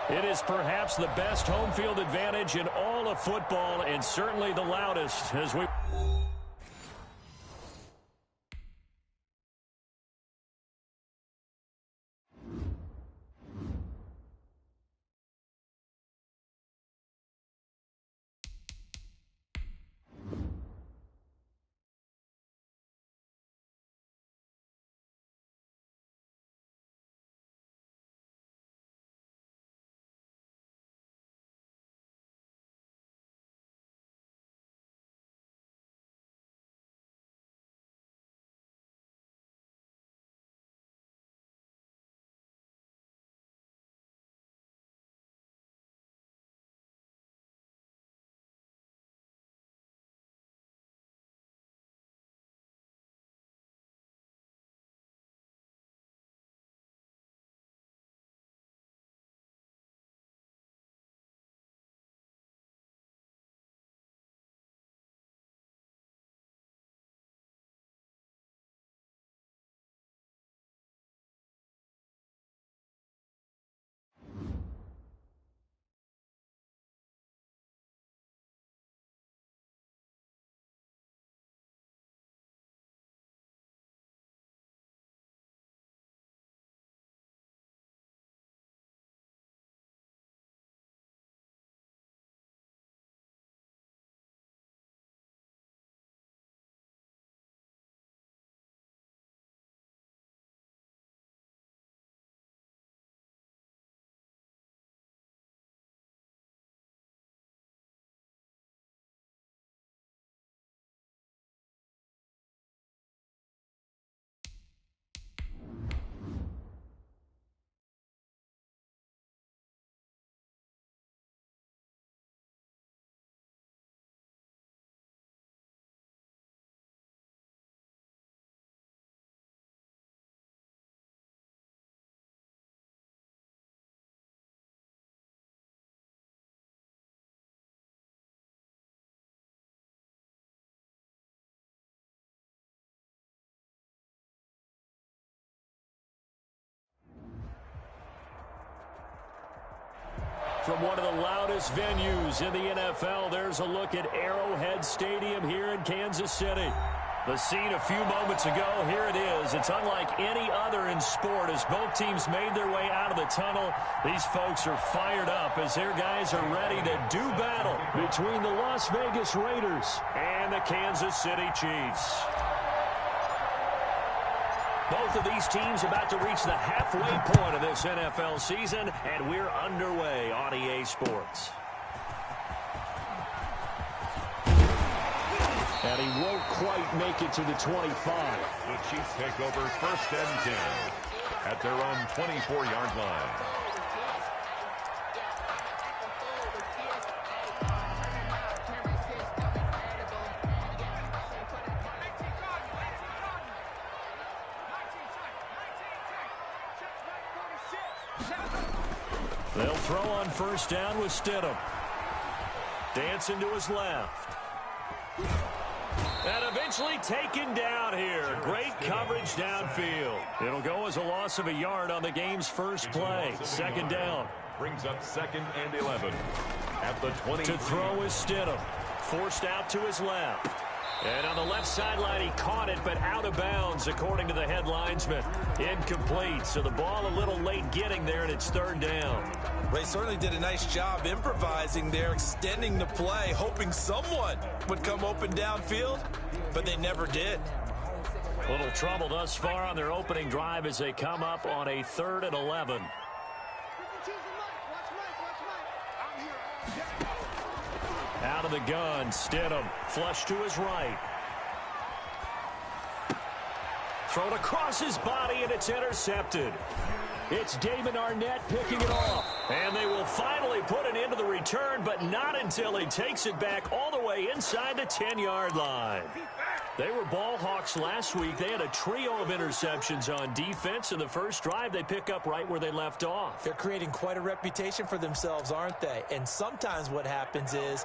It is perhaps the best home field advantage in all of football, and certainly the loudest as we... From one of the loudest venues in the NFL, there's a look at Arrowhead Stadium here in Kansas City. The scene a few moments ago, here it is. It's unlike any other in sport as both teams made their way out of the tunnel. These folks are fired up as their guys are ready to do battle between the Las Vegas Raiders and the Kansas City Chiefs. Both of these teams about to reach the halfway point of this NFL season, and we're underway on EA Sports. And he won't quite make it to the 25. The Chiefs take over 1st and 10 at their own 24-yard line. They'll throw on 1st down with Stidham. Dancing to his left. And eventually taken down here. Great coverage downfield. It'll go as a loss of a yard on the game's first play. 2nd down. Brings up 2nd and 11 at the 20. To throw is Stidham. Forced out to his left. And on the left sideline, he caught it, but out of bounds, according to the head linesman. Incomplete, so the ball a little late getting there, and it's 3rd down. They certainly did a nice job improvising there, extending the play, hoping someone would come open downfield, but they never did. A little trouble thus far on their opening drive as they come up on a 3rd and 11. Out of the gun, Stidham, flush to his right. Thrown across his body, and it's intercepted. It's Damon Arnett picking it off. And they will finally put an end to the return, but not until he takes it back all the way inside the 10-yard line. They were ball hawks last week. They had a trio of interceptions on defense. In the first drive, they pick up right where they left off. They're creating quite a reputation for themselves, aren't they? And sometimes what happens is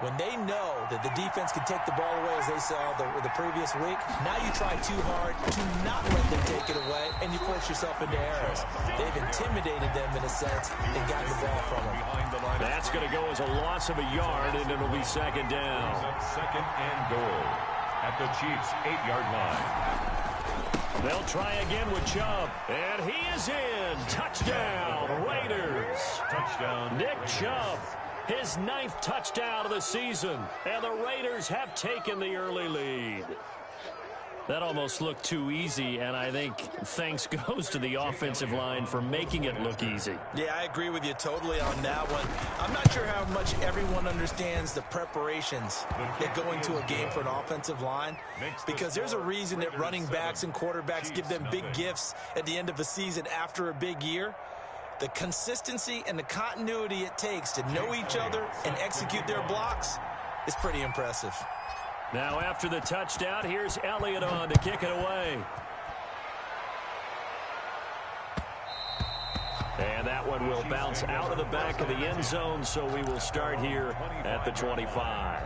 when they know that the defense can take the ball away, as they saw the previous week, now you try too hard to not let them take it away, and you force yourself into errors. They've intimidated them in a sense and gotten the ball from them. That's going to go as a loss of a yard, and it'll be second down. Second and goal at the Chiefs' 8-yard line. They'll try again with Chubb, and he is in. Touchdown, Raiders. Touchdown. Nick Chubb, his 9th touchdown of the season, and the Raiders have taken the early lead. That almost looked too easy, and I think thanks goes to the offensive line for making it look easy. Yeah, I agree with you totally on that one. I'm not sure how much everyone understands the preparations that go into a game for an offensive line, because there's a reason that running backs and quarterbacks give them big gifts at the end of a season after a big year. The consistency and the continuity it takes to know each other and execute their blocks is pretty impressive. Now after the touchdown, here's Elliott on to kick it away. And that one will bounce out of the back of the end zone, so we will start here at the 25.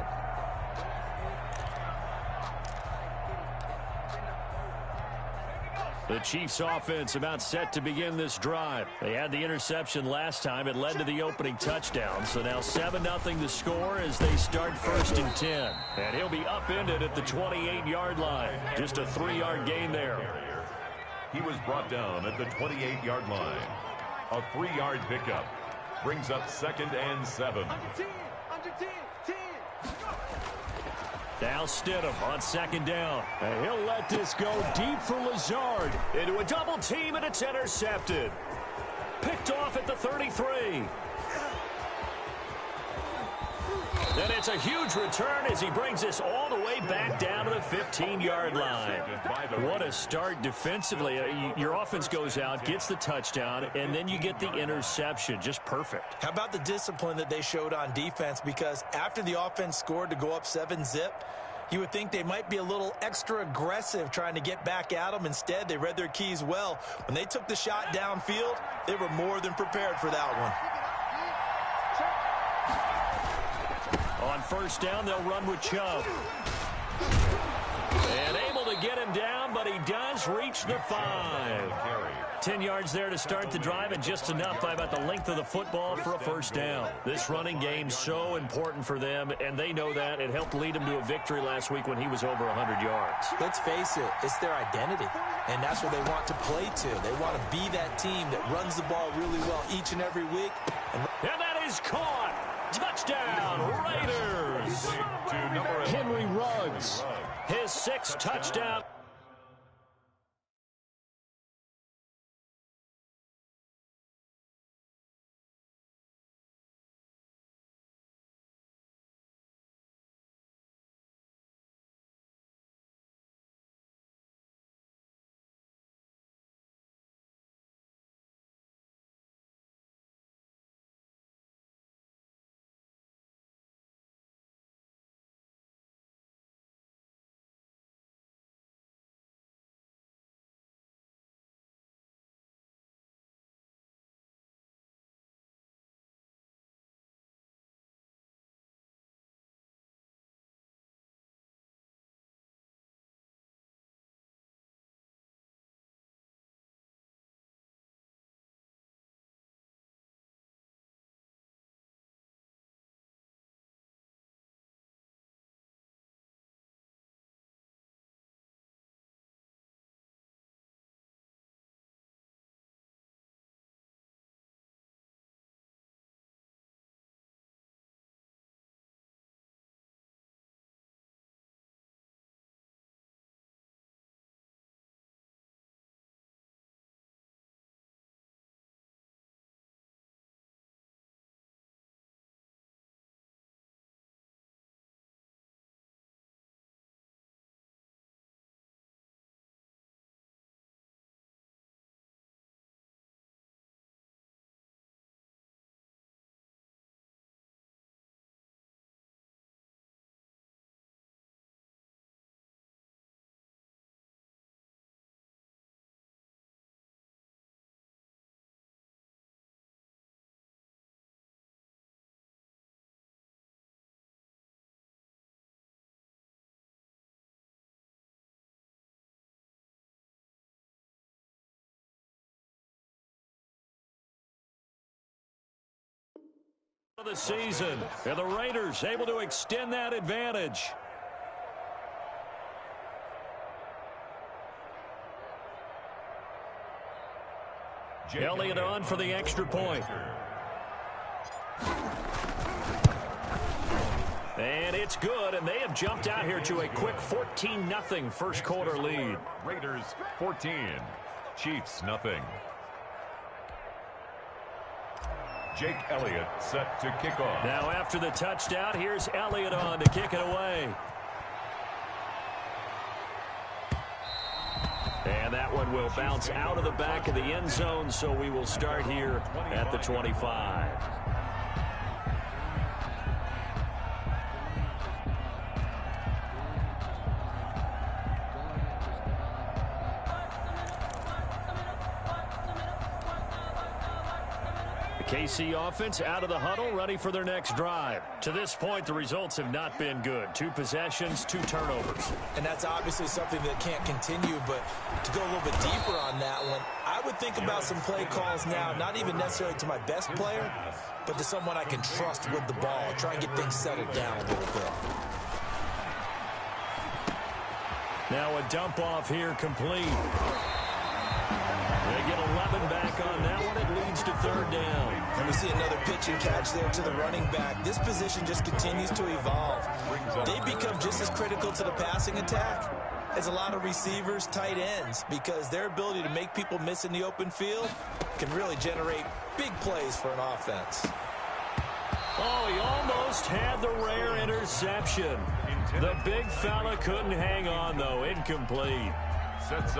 The Chiefs offense about set to begin this drive. They had the interception last time. It led to the opening touchdown. So now 7-0 the score as they start 1st and 10. And he'll be upended at the 28-yard line. Just a 3-yard gain there. He was brought down at the 28-yard line. A 3-yard pickup brings up 2nd and 7. Now Stidham on 2nd down. And he'll let this go deep for Lazard. Into a double team, and it's intercepted. Picked off at the 33. And it's a huge return as he brings us all the way back down to the 15-yard line. What a start defensively. Your offense goes out, gets the touchdown, and then you get the interception. Just perfect. How about the discipline that they showed on defense? Because after the offense scored to go up 7-zip, you would think they might be a little extra aggressive trying to get back at them. Instead, they read their keys well. When they took the shot downfield, they were more than prepared for that one. On 1st down, they'll run with Chubb. And able to get him down, but he does reach the 5. 10 yards there to start the drive, and just enough by about the length of the football for a 1st down. This running game so important for them, and they know that. It helped lead them to a victory last week when he was over 100 yards. Let's face it, it's their identity, and that's what they want to play to. They want to be that team that runs the ball really well each and every week. And that is caught. Touchdown, Raiders. Henry Ruggs, his 6th touchdown. the season. And the Raiders able to extend that advantage. Elliott on for the extra point. And it's good, and they have jumped out here to a quick 14-0 first quarter lead. Raiders 14, Chiefs nothing. Jake Elliott set to kick off. Now after the touchdown, here's Elliott on to kick it away. And that one will bounce out of the back of the end zone, so we will start here at the 25. KC offense out of the huddle, ready for their next drive. To this point, the results have not been good. 2 possessions, 2 turnovers. And that's obviously something that can't continue, but to go a little bit deeper on that one, I would think about some play calls now, not even necessarily to my best player, but to someone I can trust with the ball. Try and get things settled down a little bit. Now a dump off here complete. They get 11 back on that one. It leads to 3rd down. And we see another pitch and catch there to the running back. This position just continues to evolve. They become just as critical to the passing attack as a lot of receivers, tight ends, because their ability to make people miss in the open field can really generate big plays for an offense. Oh, he almost had the rare interception. The big fella couldn't hang on, though. Incomplete.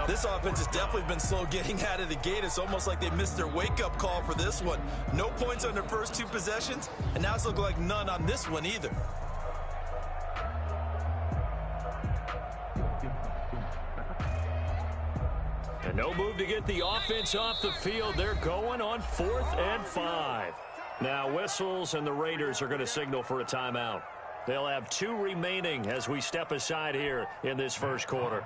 This offense has definitely been slow getting out of the gate. It's almost like they missed their wake-up call for this one. No points on their first 2 possessions, and now it's looking like none on this one either. And no move to get the offense off the field. They're going on 4th and 5. Now whistles, and the Raiders are going to signal for a timeout. They'll have 2 remaining as we step aside here in this first quarter.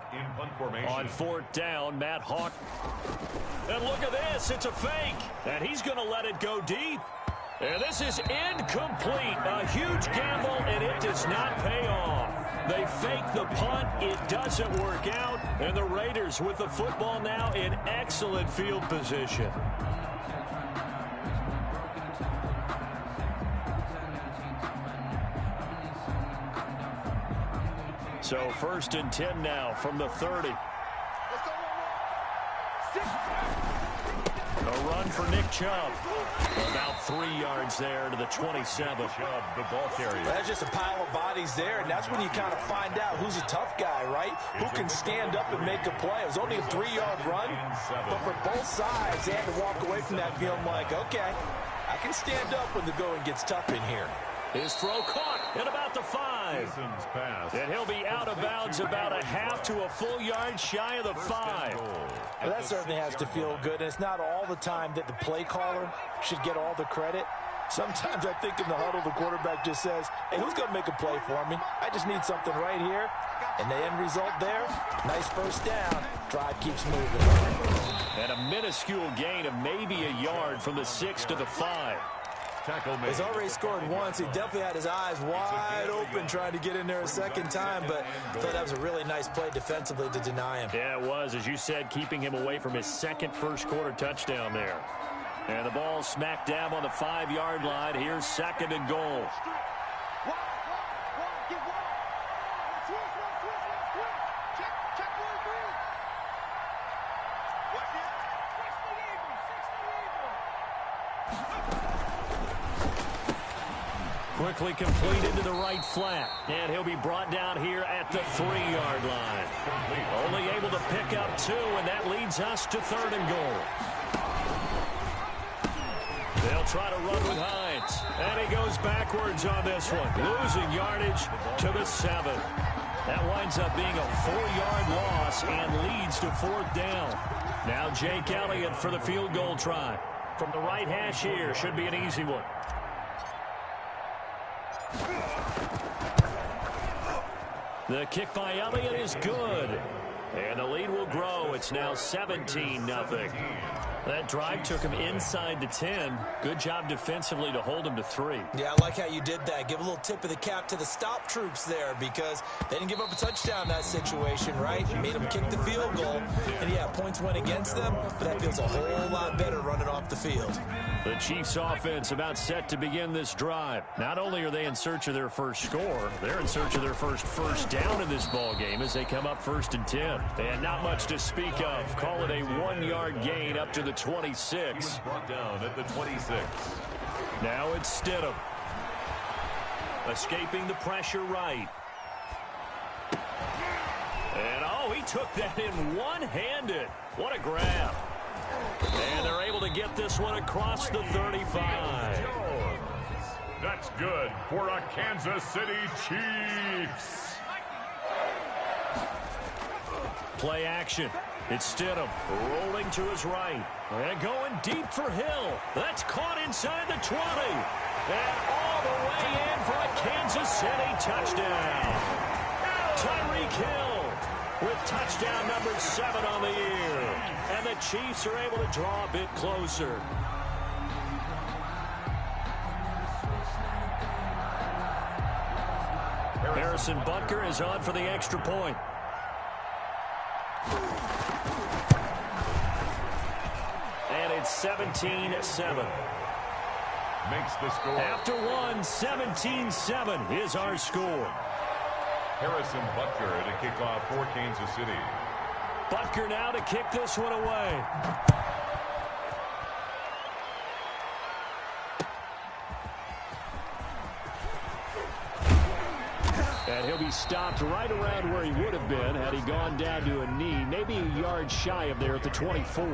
On 4th down, Matt Hawk. And look at this. It's a fake. And he's going to let it go deep. And this is incomplete. A huge gamble, and it does not pay off. They fake the punt. It doesn't work out. And the Raiders with the football now in excellent field position. So 1st and 10 now from the 30. A run for Nick Chubb. About 3 yards there to the 27. Chubb, the ball carrier. That's just a pile of bodies there, and that's when you kind of find out who's a tough guy, right? Who can stand up and make a play. It was only a 3-yard run, but for both sides, they had to walk away from that feeling like, okay, I can stand up when the going gets tough in here. His throw caught at about the 5. And he'll be out of bounds about a half to a full yard shy of the 5. Well, that certainly has to feel good. And it's not all the time that the play caller should get all the credit. Sometimes I think in the huddle, the quarterback just says, hey, who's going to make a play for me? I just need something right here. And the end result there, nice first down. Drive keeps moving. And a minuscule gain of maybe a yard from the 6 to the 5. He's already scored once. He definitely had his eyes wide open trying to get in there a second time, but I thought that was a really nice play defensively to deny him. Yeah, it was, as you said, keeping him away from his second first-quarter touchdown there. And the ball smack dab on the 5-yard line. Here's 2nd and goal. Quickly completed to the right flat. And he'll be brought down here at the 3-yard line. Only able to pick up 2, and that leads us to 3rd and goal. They'll try to run with Hines. And he goes backwards on this one. Losing yardage to the 7. That winds up being a 4-yard loss and leads to 4th down. Now Jake Elliott for the field goal try. From the right hash here, should be an easy one. The kick by Elliott is good. And the lead will grow. It's now 17-0. That drive took him inside the 10. Good job defensively to hold him to 3. Yeah, I like how you did that. Give a little tip of the cap to the stop troops there because they didn't give up a touchdown in that situation, right? Made them kick the field goal. And, yeah, points went against them, but that feels a whole lot better running off the field. The Chiefs offense about set to begin this drive. Not only are they in search of their first score, they're in search of their first down in this ball game as they come up 1st and 10. And not much to speak of. Call it a 1-yard gain up to the 26. He was brought down at the 26. Now it's Stidham. Escaping the pressure right. And, oh, he took that in one-handed. What a grab. And they're able to get this one across the 35. That's good for a Kansas City Chiefs. Play action. It's Stidham rolling to his right. And going deep for Hill. That's caught inside the 20. And all the way in for a Kansas City touchdown. Tyreek Hill with touchdown number 7 on the year. And the Chiefs are able to draw a bit closer. Harrison Butker is on for the extra point. And it's 17-7. Makes the score. After one, 17-7 is our score. Harrison Butker to kick off for Kansas City. Butker now to kick this one away. And he'll be stopped right around where he would have been had he gone down to a knee, maybe a yard shy of there at the 24.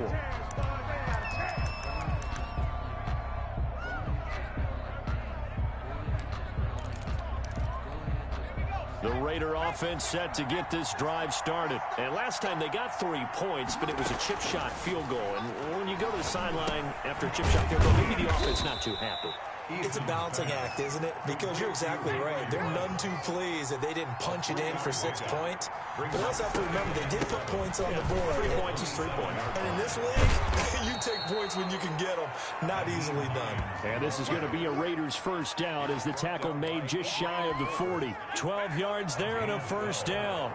The Raider offense set to get this drive started. And last time they got 3 points, but it was a chip shot field goal. And when you go to the sideline after a chip shot field goal, maybe the offense not too happy. It's a balancing act, isn't it? Because you're exactly right. They're none too pleased that they didn't punch it in for 6 points. But we also have to remember they did put points on the board. 3 points is 3 points. And in this league, you take points when you can get them. Not easily done. And this is going to be a Raiders first down as the tackle made just shy of the 40. 12 yards there and a first down.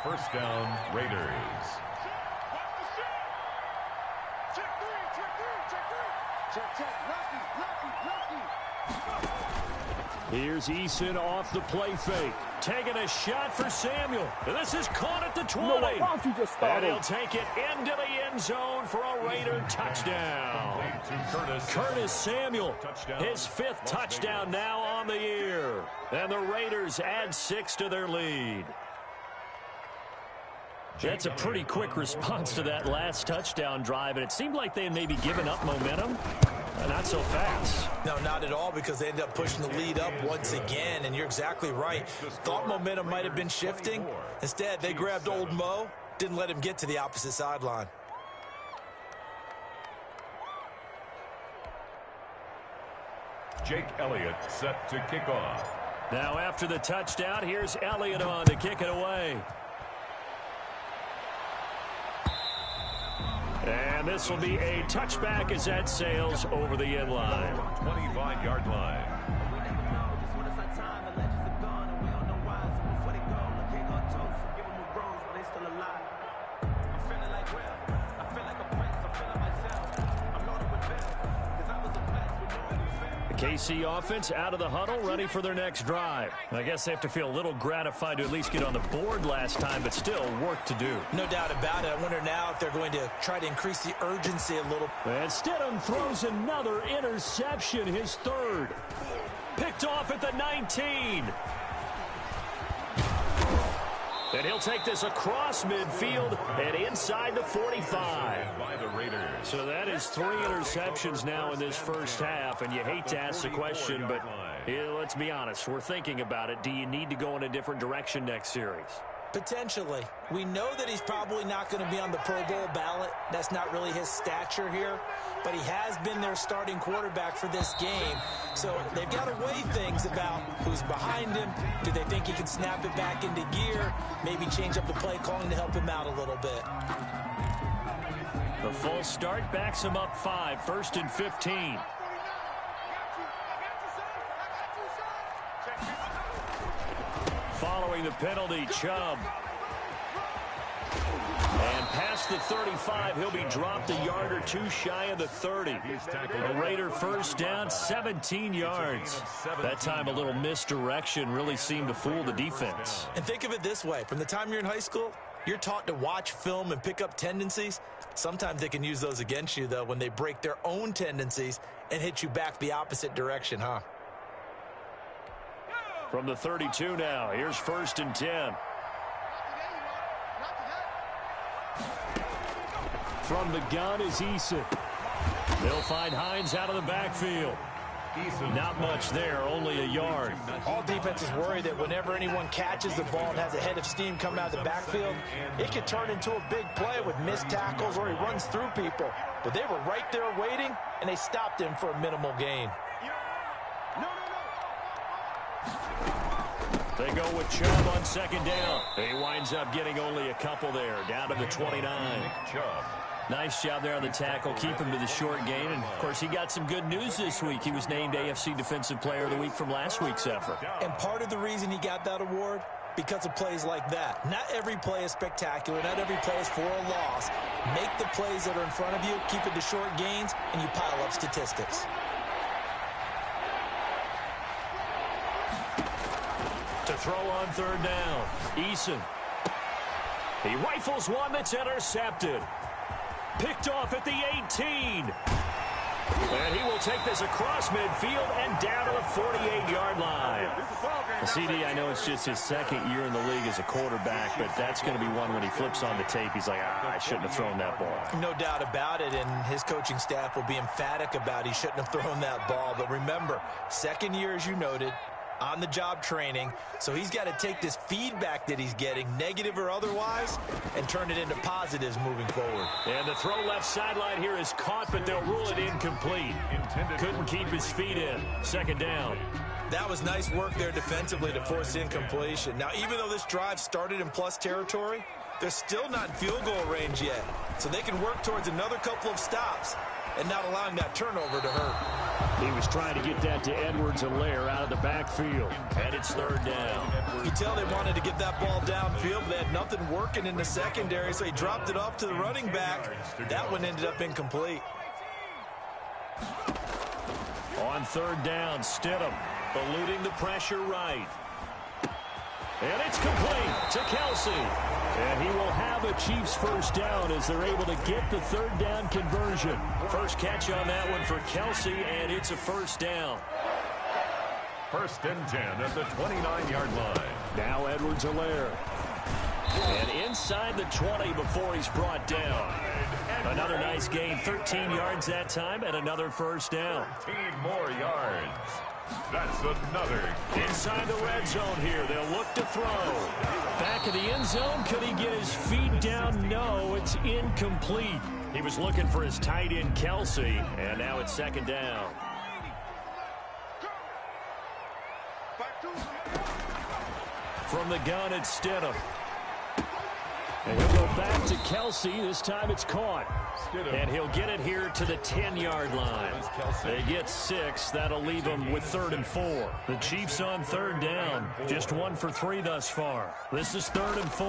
First down, Raiders. Here's Eason off the play fake. Taking a shot for Samuel. And this is caught at the 20. You know what? Why don't you just start and he'll take it into the end zone for a Raider touchdown. Curtis Samuel, his 5th touchdown now on the year. And the Raiders add 6 to their lead. That's a pretty quick response to that last touchdown drive, and it seemed like they had maybe given up momentum. Not so fast. No, not at all, because they ended up pushing the lead up once again, and you're exactly right. Thought momentum might have been shifting. Instead, they grabbed old Mo, didn't let him get to the opposite sideline. Jake Elliott set to kick off. Now after the touchdown, here's Elliott on to kick it away. And this will be a touchback as that sails over the end line. 25-yard line. KC offense out of the huddle, ready for their next drive. I guess they have to feel a little gratified to at least get on the board last time, but still work to do. No doubt about it. I wonder now if they're going to try to increase the urgency a little. And Stidham throws another interception, his 3rd. Picked off at the 19. And he'll take this across midfield and inside the 45. By the Raiders. So that is 3 interceptions now in this first half, and you hate to ask the question, but let's be honest, we're thinking about it. Do you need to go in a different direction next series? Potentially. We know that he's probably not going to be on the Pro Bowl ballot. That's not really his stature here. But he has been their starting quarterback for this game. So they've got to weigh things about who's behind him. Do they think he can snap it back into gear? Maybe change up the play calling to help him out a little bit. The full start backs him up 5, 1st and 15. Following the penalty, Chubb. And past the 35, he'll be dropped a yard or two shy of the 30. A Raider first down, 17 yards. That time a little misdirection really seemed to fool the defense. And think of it this way. From the time you're in high school, you're taught to watch film and pick up tendencies. Sometimes they can use those against you, though, when they break their own tendencies and hit you back the opposite direction, huh? From the 32 now, here's 1st and 10. From the gun is Eason. They'll find Hines out of the backfield. Not much there, only a yard. All defenses worry that whenever anyone catches the ball and has a head of steam coming out of the backfield, it could turn into a big play with missed tackles or he runs through people. But they were right there waiting, and they stopped him for a minimal gain. They go with Chubb on 2nd down. He winds up getting only a couple there, down to the 29. Nice job there on the tackle, keep him to the short gain. And, of course, he got some good news this week. He was named AFC Defensive Player of the Week from last week's effort. And part of the reason he got that award, because of plays like that. Not every play is spectacular. Not every play is for a loss. Make the plays that are in front of you, keep it to short gains, and you pile up statistics. To throw on 3rd down, Eason. He rifles one that's intercepted. Picked off at the 18. And he will take this across midfield and down to the 48-yard line. CD, I know it's just his 2nd year in the league as a quarterback, but that's going to be one when he flips on the tape. He's like, I shouldn't have thrown that ball. No doubt about it, and his coaching staff will be emphatic about he shouldn't have thrown that ball. But remember, 2nd year, as you noted, on-the-job training, so he's got to take this feedback that he's getting, negative or otherwise, and turn it into positives moving forward. And the throw left sideline here is caught, but they'll rule it incomplete. Couldn't keep his feet in. 2nd down. That was nice work there defensively to force incompletion. Now, even though this drive started in plus territory, they're still not in field goal range yet, so they can work towards another couple of stops and not allowing that turnover to hurt. He was trying to get that to Edwards-Helaire out of the backfield. And it's 3rd down. You tell they wanted to get that ball downfield, but they had nothing working in the secondary, so he dropped it off to the running back. That one ended up incomplete. On 3rd down, Stidham eluding the pressure right. And it's complete to Kelce. And he will have a Chiefs first down as they're able to get the 3rd down conversion. First catch on that one for Kelce, and it's a 1st down. 1st and 10 at the 29-yard line. Now Edwards-Helaire. And inside the 20 before he's brought down. Another nice gain, 13 yards that time, and another 1st down. 13 more yards. That's another. Inside the red zone here. They'll look to throw. Back of the end zone. Could he get his feet down? No, it's incomplete. He was looking for his tight end, Kelce, and now it's 2nd down. From the gun, it's Stidham. And he'll go back to Kelce. This time it's caught. And he'll get it here to the 10-yard line. They get 6. That'll leave them with 3rd and 4. The Chiefs on 3rd down. Just 1 for 3 thus far. This is 3rd and 4.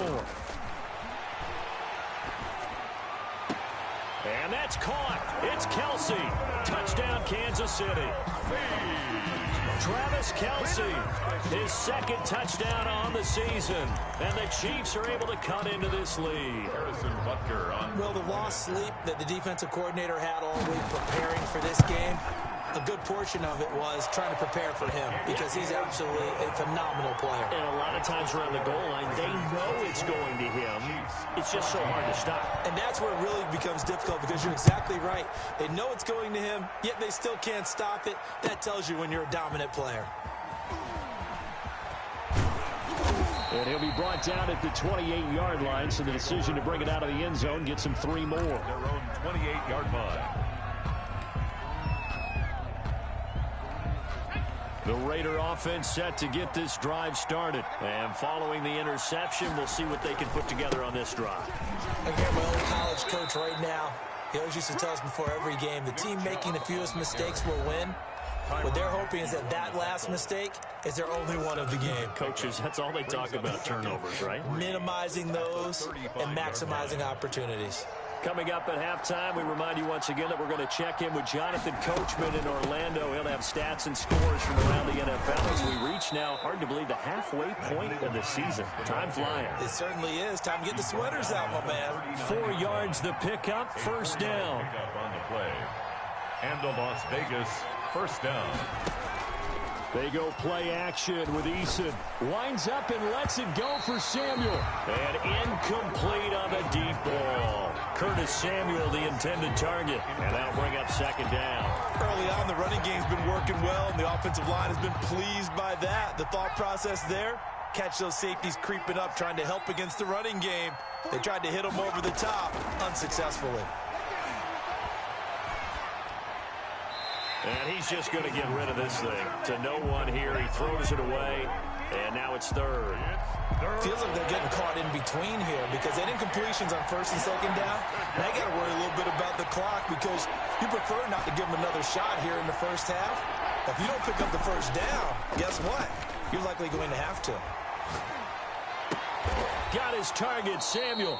And that's caught. It's Kelce. Touchdown, Kansas City. Travis Kelce, his 2nd touchdown on the season. And the Chiefs are able to cut into this lead. Harrison Butker on. Well, the lost sleep that the defensive coordinator had all week preparing for this game, a good portion of it was trying to prepare for him because he's absolutely a phenomenal player. And a lot of times around the goal line, they know it's going to him. It's just so hard to stop. And that's where it really becomes difficult because you're exactly right. They know it's going to him, yet they still can't stop it. That tells you when you're a dominant player. And he'll be brought down at the 28-yard line, so the decision to bring it out of the end zone gets him 3 more. Their own 28-yard line. The Raider offense set to get this drive started. And following the interception, we'll see what they can put together on this drive. Again, my old college coach right now, He always used to tell us before every game, the team making the fewest mistakes will win. What they're hoping is that last mistake is their only one of the game. Coaches, that's all they talk about, turnovers, right? Minimizing those and maximizing opportunities. Coming up at halftime, we remind you once again that we're going to check in with Jonathan Coachman in Orlando. He'll have stats and scores from around the NFL as we reach now, hard to believe, the halfway point of the season. Time flying. It certainly is. Time to get the sweaters out, my man. 4 yards the pickup, first down. Pickup on the play. And the Las Vegas first down. They go play action with Eason. Winds up and lets it go for Samuel. And incomplete on the deep ball. Curtis Samuel, the intended target. And that'll bring up second down. Early on, the running game's been working well, and the offensive line has been pleased by that. The thought process there, catch those safeties creeping up, trying to help against the running game. They tried to hit them over the top, unsuccessfully. And he's just going to get rid of this thing. To no one here. He throws it away. And now it's third. Feels like they're getting caught in between here because they didn't completions on first and second down. Now you got to worry a little bit about the clock because you prefer not to give them another shot here in the first half. If you don't pick up the first down, guess what? You're likely going to have to. Got his target, Samuel.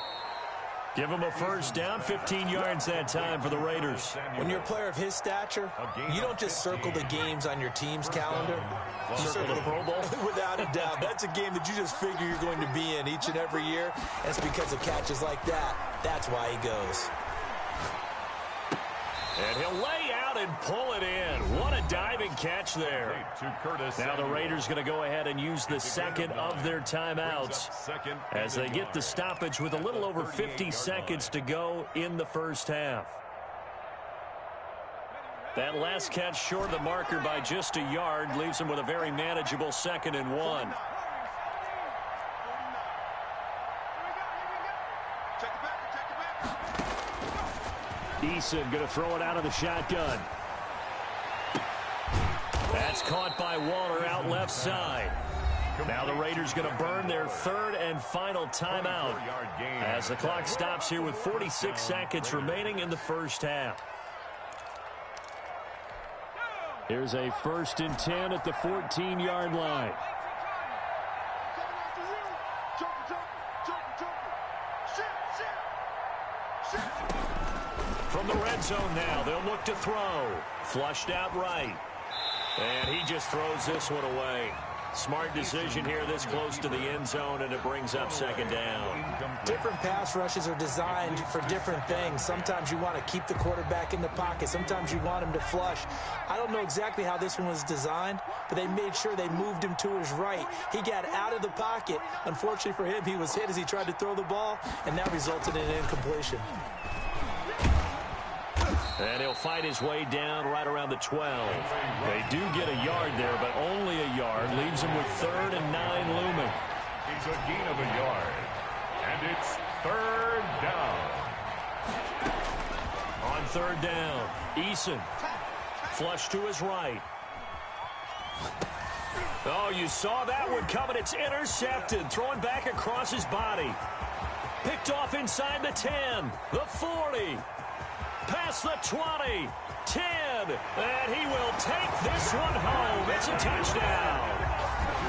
Give him a first down, 15 yards that time for the Raiders. When you're a player of his stature, you don't just circle the games on your team's calendar. You circle the Pro Bowl? Without a doubt. That's a game that you just figure you're going to be in each and every year. And it's because of catches like that. That's why he goes. And he'll lay out and pull it in. What a diving catch there. Now the Raiders going to go ahead and use the second of their timeouts as they get the stoppage with a little over 50 seconds to go in the first half. That last catch short of the marker by just a yard leaves them with a very manageable 2nd and 1. Eason going to throw it out of the shotgun. That's caught by Waller out left side. Now the Raiders going to burn their 3rd and final timeout as the clock stops here with 46 seconds remaining in the first half. Here's a 1st and 10 at the 14-yard line. From the red zone now, they'll look to throw. Flushed out right. And he just throws this one away. Smart decision here this close to the end zone, and it brings up second down. Different pass rushes are designed for different things. Sometimes you want to keep the quarterback in the pocket. Sometimes you want him to flush. I don't know exactly how this one was designed, but they made sure they moved him to his right. He got out of the pocket. Unfortunately for him, he was hit as he tried to throw the ball, and that resulted in an incompletion. And he'll fight his way down right around the 12. They do get a yard there, but only a yard. Leaves him with 3rd and 9 looming. It's a gain of a yard. And it's 3rd down. On 3rd down, Eason. Flush to his right. Oh, you saw that one coming. It's intercepted. Throwing back across his body. Picked off inside the 10, the 40. Past the 20, 10, and he will take this one home. It's a touchdown.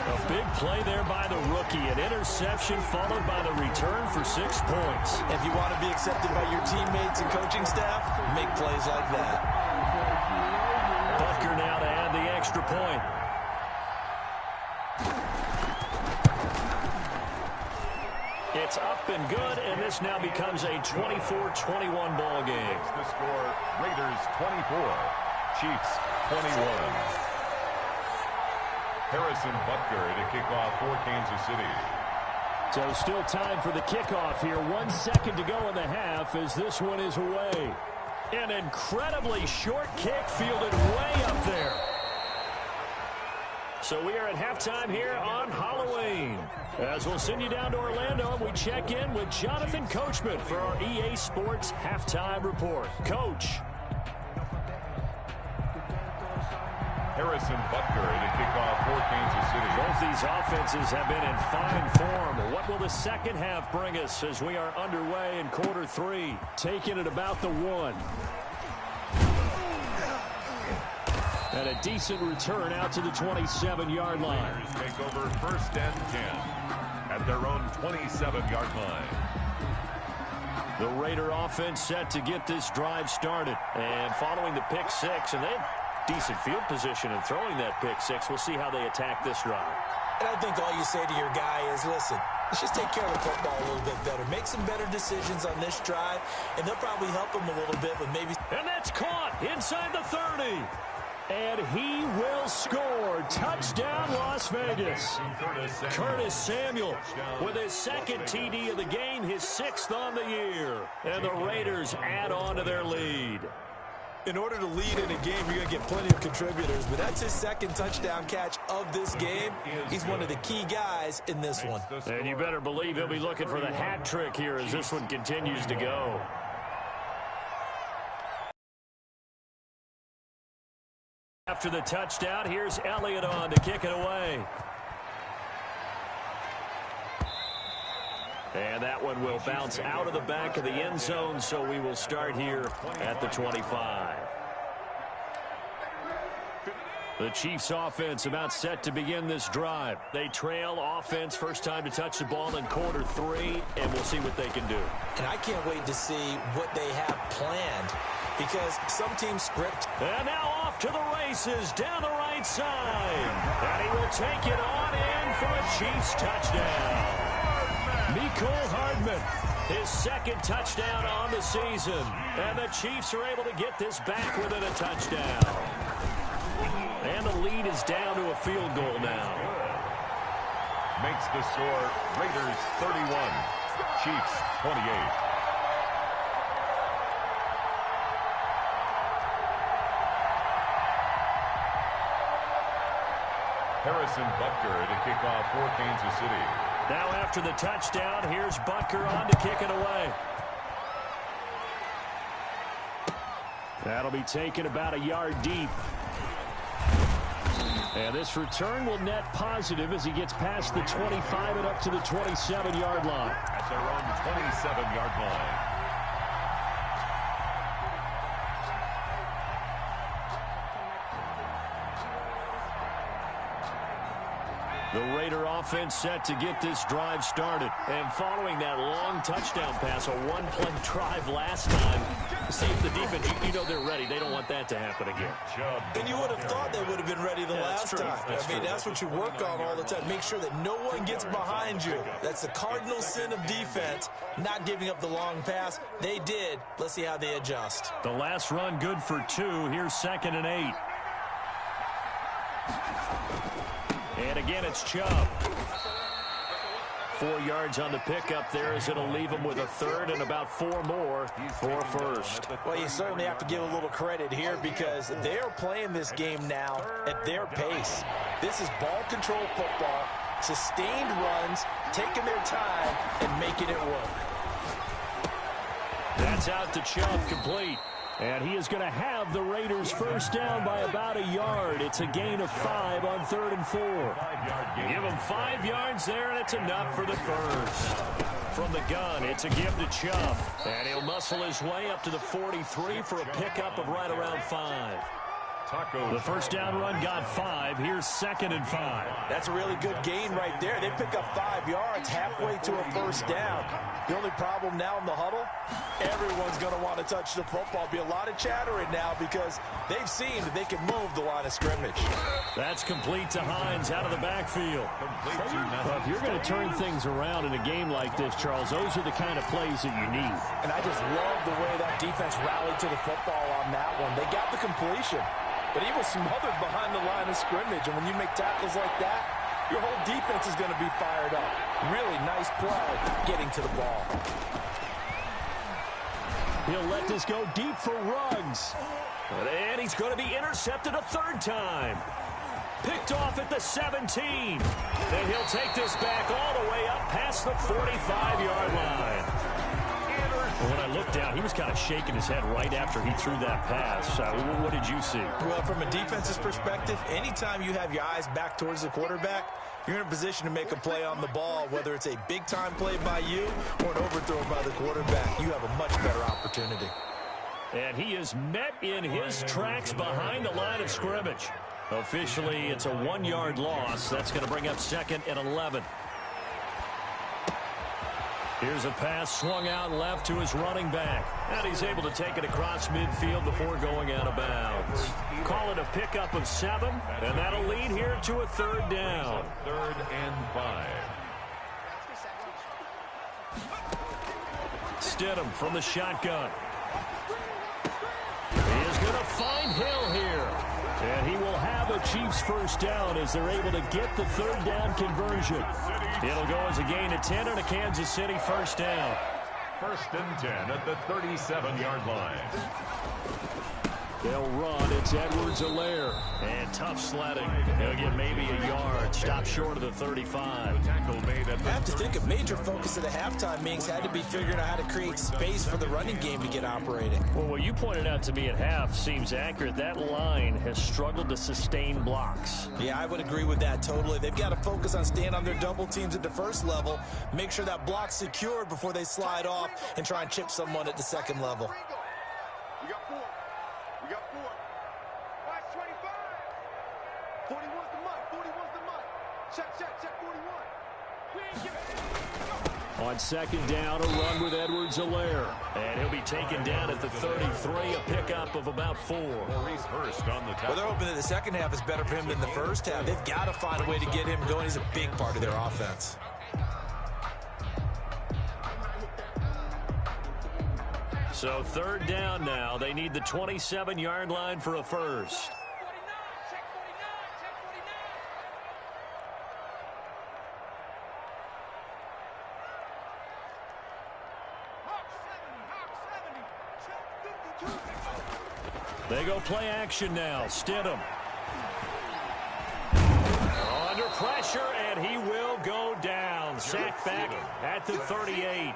A big play there by the rookie. An interception followed by the return for 6 points. If you want to be accepted by your teammates and coaching staff, make plays like that. Butker now to add the extra point. It's up and good, and this now becomes a 24-21 ball game. The score, Raiders 24, Chiefs 21. Harrison Butker to kick off for Kansas City. So still time for the kickoff here. 1 second to go in the half as this one is away. An incredibly short kick fielded way up there. So we are at halftime here on Halloween. As we'll send you down to Orlando, we check in with Jonathan Coachman for our EA Sports Halftime Report. Coach. Harrison Butker to kick off for Kansas City. Both these offenses have been in fine form. What will the second half bring us as we are underway in quarter 3? Taking it about the 1. And a decent return out to the 27-yard line. Raiders take over 1st and 10 at their own 27-yard line. The Raider offense set to get this drive started. And following the pick 6, and they have decent field position in throwing that pick 6. We'll see how they attack this drive. And I think all you say to your guy is, listen, let's just take care of the football a little bit better. Make some better decisions on this drive, and they'll probably help him a little bit, but maybe. And that's caught inside the 30. And he will score. Touchdown, Las Vegas. Curtis Samuel with his second TD of the game, his 6th on the year. And the Raiders add on to their lead. In order to lead in a game, you're going to get plenty of contributors, but that's his 2nd touchdown catch of this game. He's one of the key guys in this one. And you better believe he'll be looking for the hat trick here as this one continues to go. After the touchdown, here's Elliott on to kick it away. And that one will bounce out of the back of the end zone, so we will start here at the 25. The Chiefs offense about set to begin this drive. They trail offense, first time to touch the ball in quarter 3, and we'll see what they can do. And I can't wait to see what they have planned, because some teams script. And now off to the races down the right side. And he will take it on in for a Chiefs touchdown. Mecole Hardman, his 2nd touchdown on the season. And the Chiefs are able to get this back within a touchdown. And the lead is down to a field goal now. Makes the score Raiders 31, Chiefs 28. Harrison Butker to kick off for Kansas City. Now after the touchdown, here's Butker on to kick it away. That'll be taken about a yard deep. And this return will net positive as he gets past the 25 and up to the 27-yard line. At their own 27-yard line. The Raider offense set to get this drive started. And following that long touchdown pass, a one-play drive last time, see if the defense, you know they're ready. They don't want that to happen again. And you would have thought they would have been ready the last time. That's what you work on all the time. Make sure that no one gets behind you. That's the cardinal sin of defense, not giving up the long pass. They did. Let's see how they adjust. The last run good for 2. Here's 2nd and 8. And again, it's Chubb. 4 yards on the pickup there as it'll leave him with a 3rd and about 4 more for 1st. Well, you certainly have to give a little credit here because they're playing this game now at their pace. This is ball control football, sustained runs, taking their time, and making it work. That's out to Chubb, complete. And he is going to have the Raiders first down by about a yard. It's a gain of 5 on 3rd and 4. Give him 5 yards there, and it's enough for the first. From the gun, it's a give to Chubb. And he'll muscle his way up to the 43 for a pickup of right around 5. The first down run got 5. Here's 2nd and 5. That's a really good gain right there. They pick up 5 yards halfway to a first down. The only problem now in the huddle, everyone's going to want to touch the football. Be a lot of chattering now because they've seen that they can move the line of scrimmage. That's complete to Hines out of the backfield. Well, if you're going to turn things around in a game like this, Charles, those are the kind of plays that you need. And I just love the way that defense rallied to the football on that one. They got the completion, but he was smothered behind the line of scrimmage. And when you make tackles like that, your whole defense is going to be fired up. Really nice play getting to the ball. He'll let this go deep for Ruggs. And he's going to be intercepted a 3rd time. Picked off at the 17. And he'll take this back all the way up past the 45-yard line. When I looked down, he was kind of shaking his head right after he threw that pass. What did you see? Well, from a defense's perspective, anytime you have your eyes back towards the quarterback, you're in a position to make a play on the ball, whether it's a big-time play by you or an overthrow by the quarterback. You have a much better opportunity. And he is met in his tracks behind the line of scrimmage. Officially, it's a 1-yard loss. That's going to bring up 2nd and 11. Here's a pass swung out left to his running back. And he's able to take it across midfield before going out of bounds. Call it a pickup of 7, and that'll lead here to a 3rd down. 3rd and 5. Stidham from the shotgun. He is going to find Hill here. And he will have a Chiefs first down as they're able to get the 3rd down conversion. It'll go as a gain of 10 and a Kansas City first down. 1st and 10 at the 37-yard line. They'll run. It's Edwards-Helaire. And tough sledding. He'll get maybe a yard. Stop short of the 35. I have to think a major focus of the halftime meetings had to be figuring out how to create space for the running game to get operating. Well, what you pointed out to me at half seems accurate. That line has struggled to sustain blocks. Yeah, I would agree with that totally. They've got to focus on staying on their double teams at the first level, make sure that block's secured before they slide off and try and chip someone at the second level. We got 4. We got 4. Watch 25. 41's the month. 41's the month. Check 41. We ain't giving it. On 2nd down, a run with Edwards-Helaire. And he'll be taken down at the 33, a pickup of about 4. Maurice Hurst on the tackle. Well, they're hoping that the second half is better for him than the first half. They've got to find a way to get him going. He's a big part of their offense. So 3rd down now. They need the 27-yard line for a first. They go play action now. Stidham. Under pressure, and he will go down. Sacked back at the 38.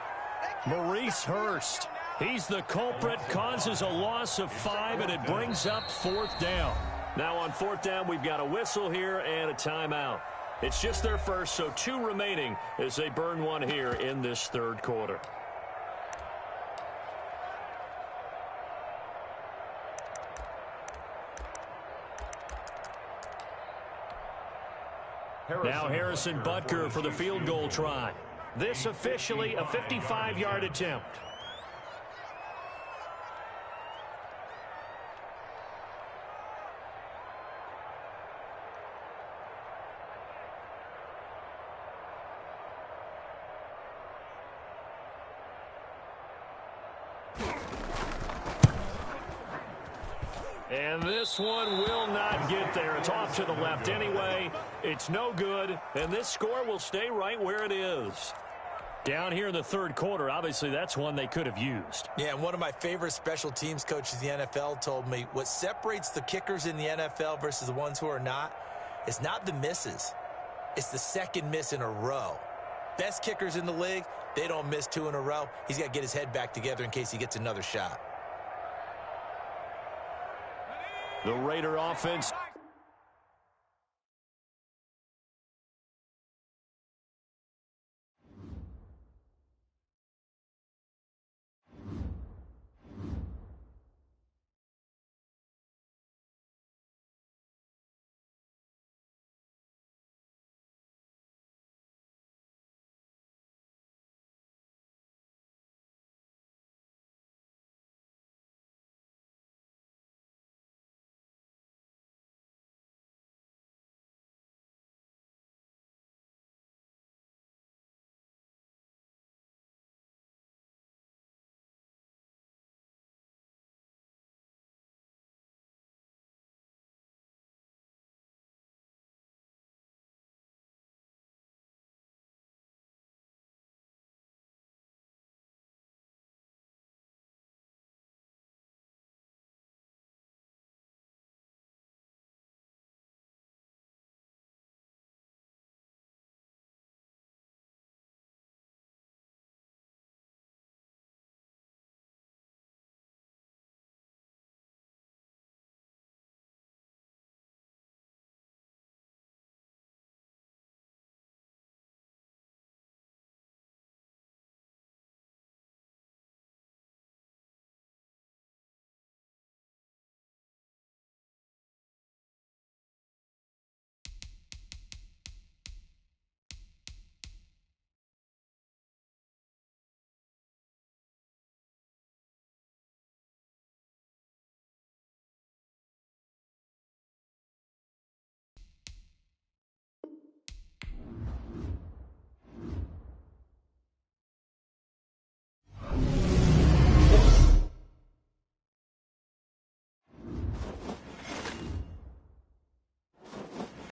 Maurice Hurst. He's the culprit, causes a loss of 5, and it brings up 4th down. Now on 4th down, we've got a whistle here and a timeout. It's just their first, so 2 remaining as they burn one here in this 3rd quarter. Now Harrison Butker for the field goal try. This officially a 55-yard attempt. And this one will not get there. It's off to the left anyway. It's no good, and this score will stay right where it is. Down here in the 3rd quarter, obviously that's one they could have used. Yeah, and one of my favorite special teams coaches in the NFL told me what separates the kickers in the NFL versus the ones who are not is not the misses. It's the second miss in a row. Best kickers in the league, they don't miss 2 in a row. He's got to get his head back together in case he gets another shot. The Raider offense